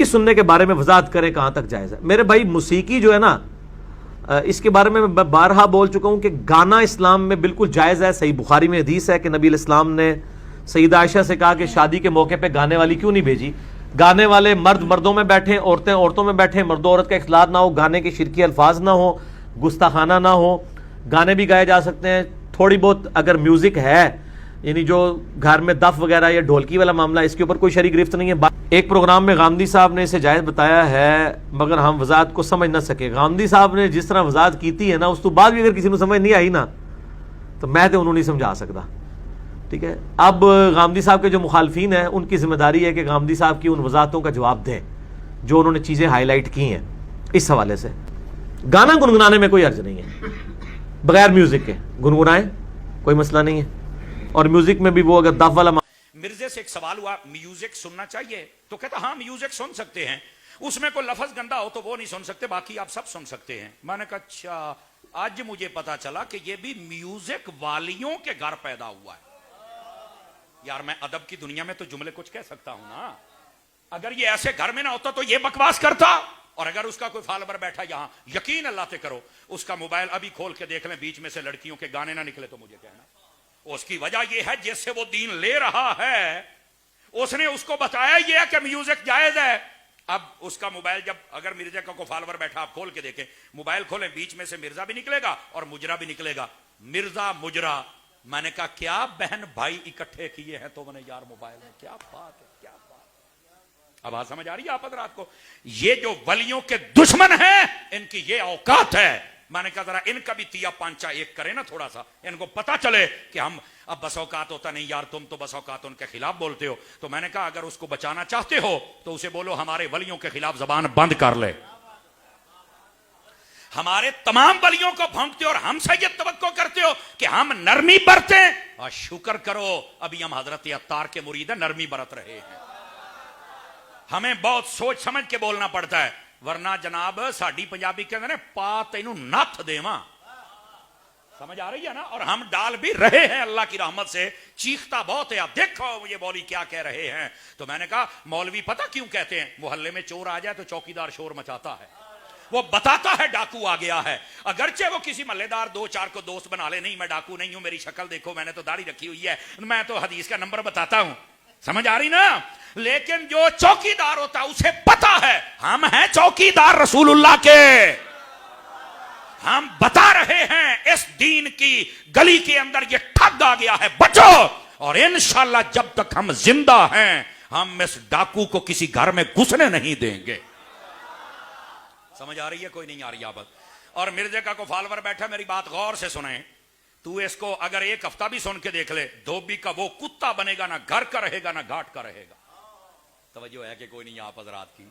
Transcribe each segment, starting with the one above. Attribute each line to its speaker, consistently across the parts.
Speaker 1: की सुनने के बारे में वजाहत करें कहां तक जायज़ है। मेरे भाई मौसीकी जो है ना, इसके बारे में मैं बारहा बोल चुका हूं कि गाना इस्लाम में बिल्कुल जायज़ है। सही बुखारी में हदीस है कि नबी इस्लाम ने सईदा आयशा से कहा कि शादी के मौके पे गाने वाली क्यों नहीं भेजी। गाने वाले मर्द मर्दों में बैठे, औरतें औरतों में बैठे, मर्दों औरत का इख्तिलात ना हो, गाने के शिरकी अल्फाज ना हो, गुस्ताखाना ना हो, गाने भी गाए जा सकते हैं। थोड़ी बहुत अगर म्यूजिक है, यानी जो घर में दफ वगैरह या ढोलकी वाला मामला, इसके ऊपर कोई शरई गिरफ्त नहीं है। एक प्रोग्राम में गांधी साहब ने इसे जायज़ बताया है, मगर हम वजाहत को समझ ना सके। गांधी साहब ने जिस तरह वजाहत की थी है ना, उस तो बाद भी अगर किसी को समझ नहीं आई ना, तो मैं तो उन्होंने नहीं समझा सकता। ठीक है, अब गांधी साहब के जो मुखालफीन हैं उनकी जिम्मेदारी है कि गांधी साहब की उन वजाहतों का जवाब दें जो उन्होंने चीज़ें हाईलाइट की हैं। इस हवाले से गाना गुनगुनाने में कोई अर्ज नहीं है, बगैर म्यूजिक के गुनगुनाएं, कोई मसला नहीं है। और म्यूजिक में भी वो अगर दफ वाला,
Speaker 2: मिर्जे से एक सवाल हुआ म्यूजिक सुनना चाहिए, तो कहता हाँ म्यूजिक सुन सकते हैं, उसमें कोई लफज गंदा हो तो वो नहीं सुन सकते, बाकी आप सब सुन सकते हैं। मैंने कहा अच्छा, आज मुझे पता चला कि ये भी म्यूजिक वालियों के घर पैदा हुआ है। यार मैं अदब की दुनिया में तो जुमले कुछ कह सकता हूं ना, अगर ये ऐसे घर में ना होता तो ये बकवास करता। और अगर उसका कोई फॉलोवर बैठा यहां, यकीन अल्लाह से करो, उसका मोबाइल अभी खोल के देख लें, बीच में से लड़कियों के गाने ना निकले तो मुझे कहना। उसकी वजह यह है जिससे वो दीन ले रहा है, उसने उसको बताया यह है कि म्यूजिक जायज है। अब उसका मोबाइल जब अगर मिर्जा का कोई फॉलोवर बैठा, आप खोल के देखें, मोबाइल खोलें, बीच में से मिर्जा भी निकलेगा और मुजरा भी निकलेगा, मिर्जा मुजरा। मैंने कहा क्या बहन भाई इकट्ठे किए हैं तो मैंने यार मोबाइल में, क्या बात है, क्या बात। अब बात समझ आ रही है आप हज़रात को? ये जो वलियों के दुश्मन हैं, इनकी ये औकात है। मैंने कहा जरा इनका भी तिया पांचा एक करे ना, थोड़ा सा इनको पता चले कि हम अब बस औकात होता नहीं यार, तुम तो बस औकात उनके खिलाफ बोलते हो। तो मैंने कहा अगर उसको बचाना चाहते हो तो उसे बोलो हमारे वलियों के खिलाफ जबान बंद कर ले। हमारे तमाम वलियों को भौंकते हो और हमसे ये तवक्को करते हो कि हम नरमी बरतें, और शुक्र करो अभी हम हजरत अत्तार के मुरीद नरमी बरत रहे हैं। हमें बहुत सोच समझ के बोलना पड़ता है, वरना जनाब साड़ी पंजाबी के अंदर पा तेनू नथ देवा, समझ आ रही है ना। और हम डाल भी रहे हैं अल्लाह की रहमत से, चीखता बहुत है। आप देखो ये मौलवी क्या कह रहे हैं। तो मैंने कहा मौलवी पता क्यों कहते हैं, मोहल्ले में चोर आ जाए तो चौकीदार शोर मचाता है, वो बताता है डाकू आ गया है। अगरचे वो किसी मल्लेदार दो चार को दोस्त बना ले, नहीं मैं डाकू नहीं हूं, मेरी शक्ल देखो, मैंने तो दाढ़ी रखी हुई है, मैं तो हदीस का नंबर बताता हूं, समझ आ रही ना। लेकिन जो चौकीदार होता है उसे पता है हम हैं चौकीदार रसूलुल्लाह के, हम बता रहे हैं इस दीन की गली के अंदर ये ठग आ गया है, बचो। और इंशाअल्लाह जब तक हम जिंदा हैं हम इस डाकू को किसी घर में घुसने नहीं देंगे। समझ आ रही है, कोई नहीं आ रही आप? और मिर्जे का को फॉलोवर बैठा, मेरी बात गौर से सुने, तू इसको अगर एक हफ्ता भी सुन के देख ले, धोबी का वो कुत्ता बनेगा, ना घर का रहेगा ना घाट का रहेगा। तवज्जो है कि कोई नहीं आप हज़रात की?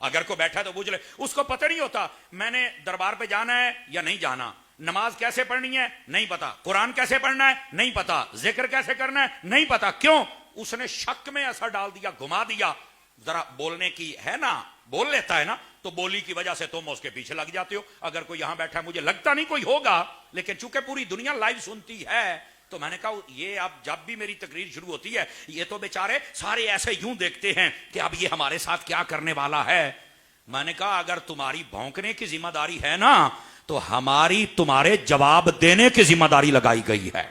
Speaker 2: अगर को बैठा तो पूछ ले, उसको पता नहीं होता मैंने दरबार पे जाना है या नहीं जाना, नमाज कैसे पढ़नी है नहीं पता, कुरान कैसे पढ़ना है नहीं पता, जिक्र कैसे करना है नहीं पता। क्यों? उसने शक में ऐसा डाल दिया, घुमा दिया। जरा बोलने की है ना, बोल लेता है ना, तो बोली की वजह से तुम उसके पीछे लग जाते हो। अगर कोई यहां बैठा है, मुझे लगता नहीं कोई होगा, लेकिन चूंकि पूरी दुनिया लाइव सुनती है, तो मैंने कहा ये अब जब भी मेरी तकरीर शुरू होती है, ये तो बेचारे सारे ऐसे यूं देखते हैं कि अब ये हमारे साथ क्या करने वाला है। मैंने कहा अगर तुम्हारी भौंकने की जिम्मेदारी है ना, तो हमारी तुम्हारे जवाब देने की जिम्मेदारी लगाई गई है।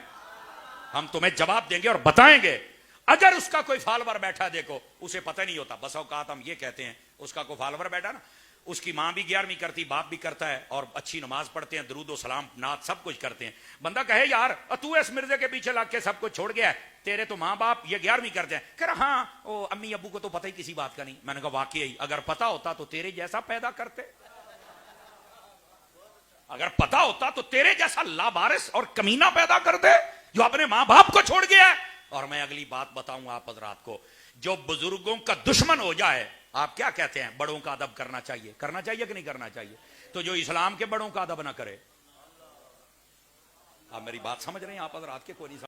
Speaker 2: हम तुम्हें जवाब देंगे और बताएंगे। अगर उसका कोई फॉलोवर बैठा, देखो उसे पता नहीं होता, बस औकात हम ये कहते हैं, उसका कोई फॉलोवर बैठा ना, उसकी मां भी 11वीं करती, बाप भी करता है, और अच्छी नमाज पढ़ते हैं, दरूद व सलाम नात सब कुछ करते हैं। बंदा कहे यार तू इस मिर्जे के पीछे लग के सब कुछ छोड़ गया है, तेरे तो माँ बाप ये 11वीं करते हैं। कह रहा हाँ ओ अम्मी अब्बू को तो पता ही किसी बात का नहीं। मैंने कहा वाकई अगर पता होता तो तेरे जैसा पैदा करते, अगर पता होता तो तेरे जैसा लावारिस और कमीना पैदा करते जो अपने माँ बाप को छोड़ गया है। और मैं अगली बात बताऊंगा आप हज़रात को, जो बुजुर्गों का दुश्मन हो जाए, आप क्या कहते हैं, बड़ों का अदब करना चाहिए, करना चाहिए कि नहीं करना चाहिए? तो जो इस्लाम के बड़ों का अदब ना करे, आप मेरी बात समझ रहे हैं आप हज़रात के? कोई नहीं